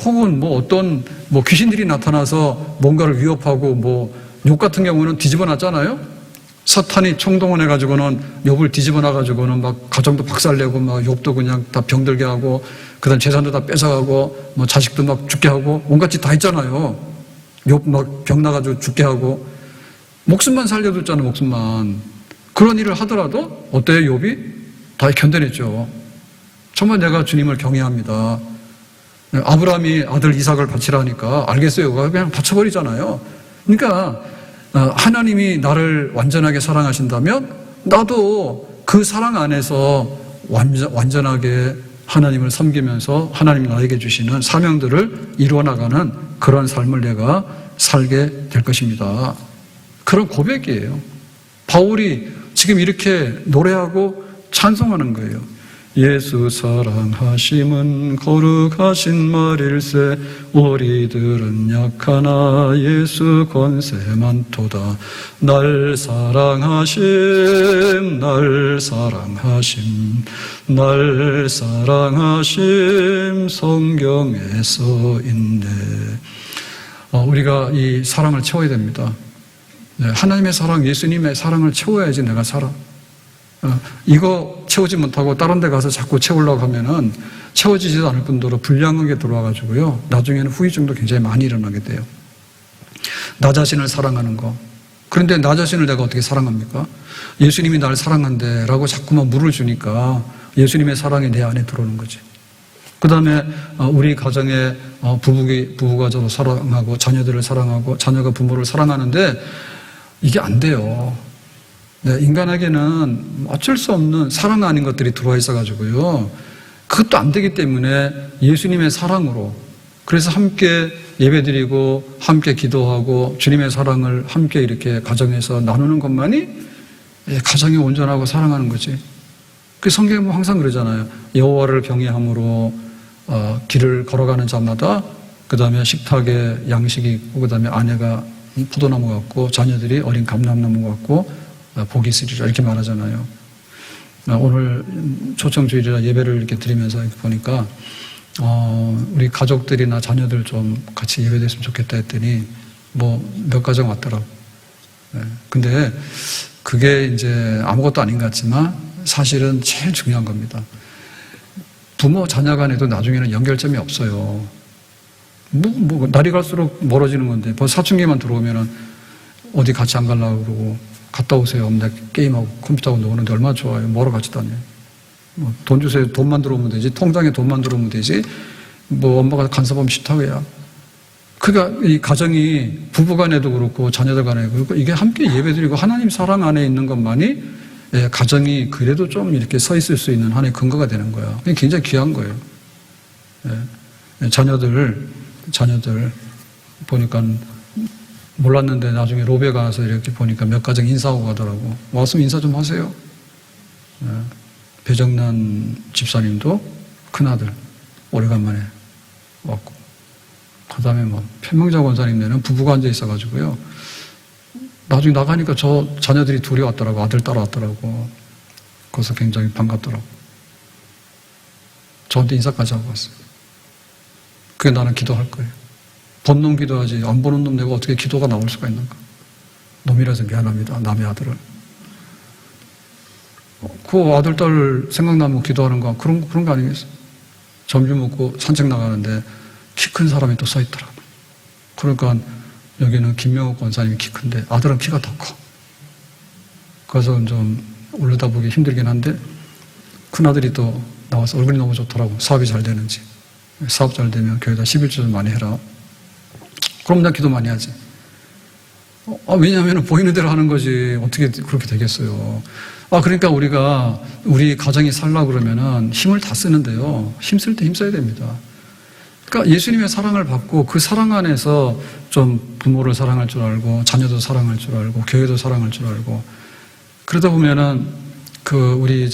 혹은 뭐 어떤 뭐 귀신들이 나타나서 뭔가를 위협하고 뭐 욥 같은 경우는 뒤집어 놨잖아요. 사탄이 총동원해가지고는 욥을 뒤집어 놔가지고는 막 가정도 박살내고 막 욥도 그냥 다 병들게 하고 그다음 재산도 다 뺏어가고 뭐 자식도 막 죽게 하고 온갖 짓 다 했잖아요. 욥 막 병 나가지고 죽게 하고 목숨만 살려뒀잖아요. 목숨만. 그런 일을 하더라도 어때요? 욥이 다 견뎌냈죠. 정말 내가 주님을 경외합니다. 아브라함이 아들 이삭을 바치라니까 알겠어요. 그냥 바쳐버리잖아요. 그러니까 하나님이 나를 완전하게 사랑하신다면 나도 그 사랑 안에서 완전하게 하나님을 섬기면서 하나님이 나에게 주시는 사명들을 이루어나가는 그런 삶을 내가 살게 될 것입니다. 그런 고백이에요. 바울이 지금 이렇게 노래하고 찬송하는 거예요. 예수 사랑하심은 거룩하신 말일세 우리들은 약하나 예수 권세 많도다. 날 사랑하심 날 사랑하심 날 사랑하심 성경에 써있네. 우리가 이 사랑을 채워야 됩니다. 하나님의 사랑, 예수님의 사랑을 채워야지 내가 살아. 이거 채우지 못하고 다른 데 가서 자꾸 채우려고 하면은 채워지지도 않을 뿐더러 불량하게 들어와가지고요. 나중에는 후유증도 굉장히 많이 일어나게 돼요. 나 자신을 사랑하는 거. 그런데 나 자신을 내가 어떻게 사랑합니까? 예수님이 나를 사랑한대 라고 자꾸만 물을 주니까 예수님의 사랑이 내 안에 들어오는 거지. 그 다음에 우리 가정에 부부가 저도 사랑하고 자녀들을 사랑하고 자녀가 부모를 사랑하는데 이게 안 돼요. 네, 인간에게는 어쩔 수 없는 사랑 아닌 것들이 들어와 있어가지고요. 그것도 안 되기 때문에 예수님의 사랑으로 그래서 함께 예배드리고 함께 기도하고 주님의 사랑을 함께 이렇게 가정에서 나누는 것만이 가정이 온전하고 사랑하는 거지. 그 성경에 뭐 항상 그러잖아요. 여호와를 경외함으로 길을 걸어가는 자마다 그 다음에 식탁에 양식이 있고 그 다음에 아내가 포도나무 같고 자녀들이 어린 감람나무 같고 복이 있으리라 이렇게 말하잖아요. 오늘 초청주일이라 예배를 이렇게 드리면서 이렇게 보니까 우리 가족들이나 자녀들 좀 같이 예배됐으면 좋겠다 했더니 뭐 몇 가정 왔더라고. 근데 그게 이제 아무것도 아닌 것 같지만 사실은 제일 중요한 겁니다. 부모 자녀 간에도 나중에는 연결점이 없어요. 뭐 날이 갈수록 멀어지는 건데 벌써 사춘기만 들어오면은 어디 같이 안 가려고 그러고 갔다 오세요. 내가 게임하고 컴퓨터하고 노는데 얼마나 좋아요. 뭐하러 같이 다녀요. 뭐 돈 주세요. 돈만 들어오면 되지. 통장에 돈만 들어오면 되지. 뭐 엄마가 간섭하면 싫다고 해야. 그러니까 이 가정이 부부간에도 그렇고 자녀들 간에도 그렇고 이게 함께 예배드리고 하나님 사랑 안에 있는 것만이 가정이 그래도 좀 이렇게 서 있을 수 있는 하나의 근거가 되는 거예요. 그게 굉장히 귀한 거예요. 자녀들 보니까 몰랐는데 나중에 로베 가서 이렇게 보니까 몇 가정 인사하고 가더라고. 와서 인사 좀 하세요. 배정난 집사님도 큰아들 오래간만에 왔고 그 다음에 뭐 편명자 권사님네는 부부가 앉아 있어가지고요. 나중에 나가니까 저 자녀들이 둘이 왔더라고. 아들 따라왔더라고. 그래서 굉장히 반갑더라고. 저한테 인사까지 하고 왔어요. 그게 나는 기도할 거예요. 본 놈 기도하지 안 보는 놈 내가 어떻게 기도가 나올 수가 있는가. 놈이라서 미안합니다. 남의 아들을. 그 아들, 딸 생각나면 기도하는 거 그런 거 아니겠어요? 점심 먹고 산책 나가는데 키 큰 사람이 또 서 있더라고. 그러니까 여기는 김명욱 권사님이 키 큰데 아들은 키가 더 커. 그래서 좀 올려다보기 힘들긴 한데 큰아들이 또 나와서 얼굴이 너무 좋더라고. 사업이 잘 되는지. 사업 잘 되면 교회에다 11조 좀 많이 해라. 그럼 나 기도 많이 하지. 왜냐하면 보이는 대로 하는 거지. 어떻게 그렇게 되겠어요. 그러니까 우리 가정이 살려고 그러면은 힘을 다 쓰는데요. 힘쓸 때 힘써야 됩니다. 그러니까 예수님의 사랑을 받고 그 사랑 안에서 좀 부모를 사랑할 줄 알고, 자녀도 사랑할 줄 알고, 교회도 사랑할 줄 알고, 그러다 보면은 우리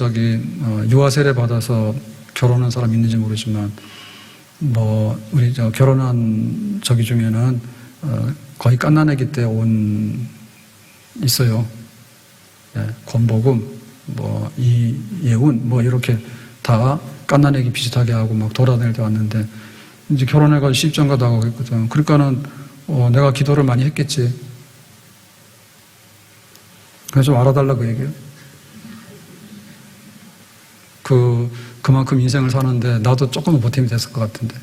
유아 세례 받아서 결혼한 사람 있는지 모르지만, 우리 결혼한 중에는, 거의 갓난아기 때 있어요. 예, 권복음, 이예운, 이렇게 다 갓난아기 비슷하게 하고 막 돌아다닐 때 왔는데, 이제 결혼해가지고 시집장가 나가고 했거든. 그러니까는, 내가 기도를 많이 했겠지. 그래서 좀 알아달라고 얘기해요. 그만큼 인생을 사는데, 나도 조금은 보탬이 됐을 것 같은데.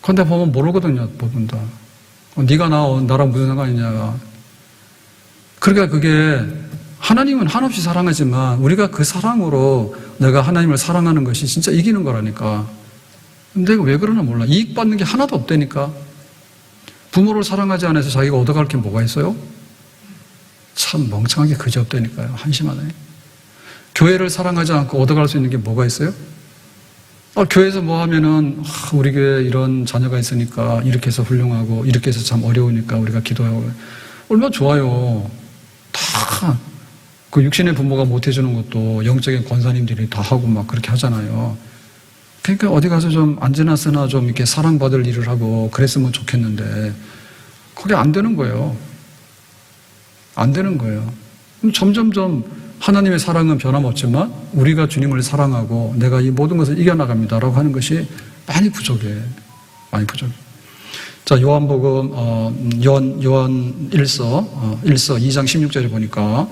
근데 보면 모르거든요, 보면 다. 네가 나랑 무슨 상관이냐. 그러니까 그게, 하나님은 한없이 사랑하지만, 우리가 그 사랑으로 내가 하나님을 사랑하는 것이 진짜 이기는 거라니까. 근데 왜 그러나 몰라. 이익 받는 게 하나도 없다니까. 부모를 사랑하지 않아서 자기가 얻어갈 게 뭐가 있어요? 참 멍청하게 그지 없다니까요. 한심하네. 교회를 사랑하지 않고 얻어갈 수 있는 게 뭐가 있어요? 교회에서 뭐 하면은, 우리 교회에 이런 자녀가 있으니까 이렇게 해서 훌륭하고, 이렇게 해서 참 어려우니까 우리가 기도하고. 얼마나 좋아요. 다, 육신의 부모가 못 해주는 것도 영적인 권사님들이 다 하고 막 그렇게 하잖아요. 그러니까 어디 가서 좀 안지나서나 좀 이렇게 사랑받을 일을 하고 그랬으면 좋겠는데, 그게 안 되는 거예요. 안 되는 거예요. 점점점 하나님의 사랑은 변함없지만 우리가 주님을 사랑하고 내가 이 모든 것을 이겨나갑니다라고 하는 것이 많이 부족해. 많이 부족해. 자, 요한복음, 요한 1서 2장 16절에 보니까,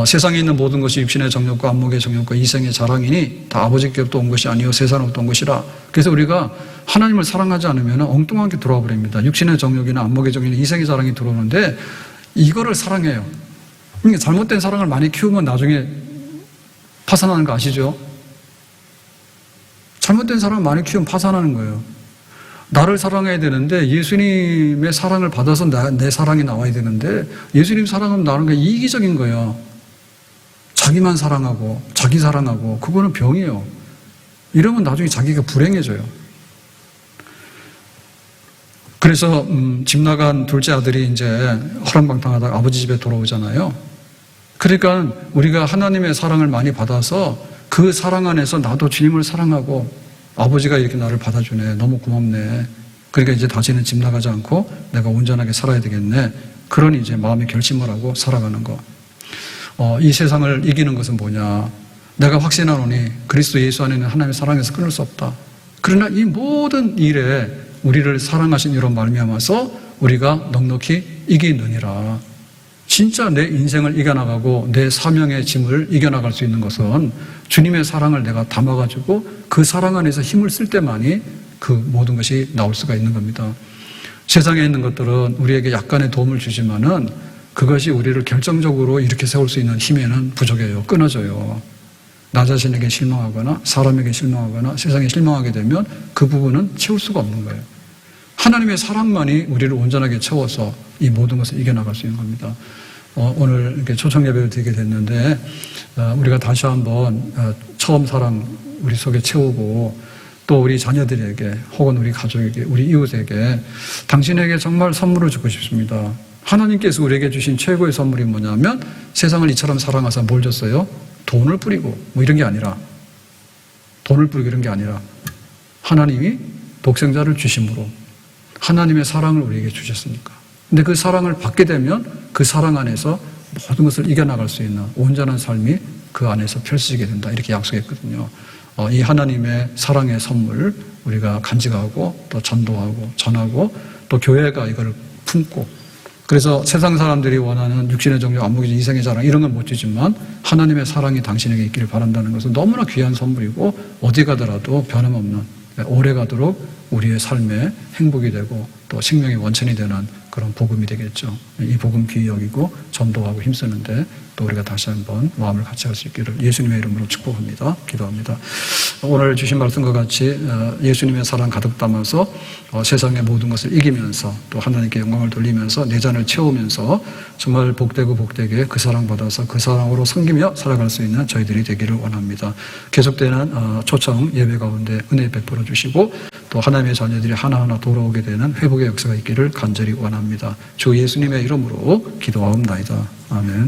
세상에 있는 모든 것이 육신의 정욕과 안목의 정욕과 이생의 자랑이니 다 아버지께로부터 온 것이 아니요 세상으로부터 온 것이라. 그래서 우리가 하나님을 사랑하지 않으면 엉뚱한 게 들어와 버립니다. 육신의 정욕이나 안목의 정욕이나 이생의 자랑이 들어오는데 이거를 사랑해요. 그러니까 잘못된 사랑을 많이 키우면 나중에 파산하는 거 아시죠? 잘못된 사랑을 많이 키우면 파산하는 거예요. 나를 사랑해야 되는데 예수님의 사랑을 받아서 내 사랑이 나와야 되는데 예수님 사랑은 나는 게 이기적인 거예요. 자기만 사랑하고 자기 사랑하고 그거는 병이에요. 이러면 나중에 자기가 불행해져요. 그래서 집 나간 둘째 아들이 이제 허랑방탕하다가 아버지 집에 돌아오잖아요. 그러니까 우리가 하나님의 사랑을 많이 받아서 그 사랑 안에서 나도 주님을 사랑하고 아버지가 이렇게 나를 받아주네. 너무 고맙네. 그러니까 이제 다시는 집 나가지 않고 내가 온전하게 살아야 되겠네. 그런 이제 마음의 결심을 하고 살아가는 거. 이 세상을 이기는 것은 뭐냐. 내가 확신하노니 그리스도 예수 안에 있는 하나님의 사랑에서 끊을 수 없다. 그러나 이 모든 일에 우리를 사랑하신 이로 말미암아서 우리가 넉넉히 이기느니라. 진짜 내 인생을 이겨나가고 내 사명의 짐을 이겨나갈 수 있는 것은 주님의 사랑을 내가 담아가지고 그 사랑 안에서 힘을 쓸 때만이 그 모든 것이 나올 수가 있는 겁니다. 세상에 있는 것들은 우리에게 약간의 도움을 주지만은 그것이 우리를 결정적으로 이렇게 세울 수 있는 힘에는 부족해요. 끊어져요. 나 자신에게 실망하거나 사람에게 실망하거나 세상에 실망하게 되면 그 부분은 채울 수가 없는 거예요. 하나님의 사랑만이 우리를 온전하게 채워서 이 모든 것을 이겨나갈 수 있는 겁니다. 오늘 이렇게 초청 예배를 드리게 됐는데 우리가 다시 한번 처음 사랑 우리 속에 채우고 또 우리 자녀들에게 혹은 우리 가족에게 우리 이웃에게 당신에게 정말 선물을 주고 싶습니다. 하나님께서 우리에게 주신 최고의 선물이 뭐냐면 세상을 이처럼 사랑하사 뭘 줬어요? 돈을 뿌리고 뭐 이런 게 아니라 돈을 뿌리고 이런 게 아니라 하나님이 독생자를 주심으로 하나님의 사랑을 우리에게 주셨으니까. 근데 그 사랑을 받게 되면 그 사랑 안에서 모든 것을 이겨나갈 수 있는 온전한 삶이 그 안에서 펼쳐지게 된다. 이렇게 약속했거든요. 이 하나님의 사랑의 선물 우리가 간직하고 또 전도하고 전하고 또 교회가 이걸 품고 그래서 세상 사람들이 원하는 육신의 정욕, 안목의 이생의 자랑 이런 건 못 주지만 하나님의 사랑이 당신에게 있기를 바란다는 것은 너무나 귀한 선물이고 어디 가더라도 변함없는 오래 가도록 우리의 삶에 행복이 되고 또 생명의 원천이 되는 그런 복음이 되겠죠. 이 복음 귀히 여기고 전도하고 힘쓰는데 또 우리가 다시 한번 마음을 같이 할 수 있기를 예수님의 이름으로 축복합니다. 기도합니다. 오늘 주신 말씀과 같이 예수님의 사랑 가득 담아서 세상의 모든 것을 이기면서 또 하나님께 영광을 돌리면서 내 잔을 채우면서 정말 복되고 복되게 그 사랑 받아서 그 사랑으로 섬기며 살아갈 수 있는 저희들이 되기를 원합니다. 계속되는 초청 예배 가운데 은혜 베풀어 주시고 또 하나님의 자녀들이 하나하나 돌아오게 되는 회복의 역사가 있기를 간절히 원합니다. 주 예수님의 이름으로 기도하옵나이다. 아멘.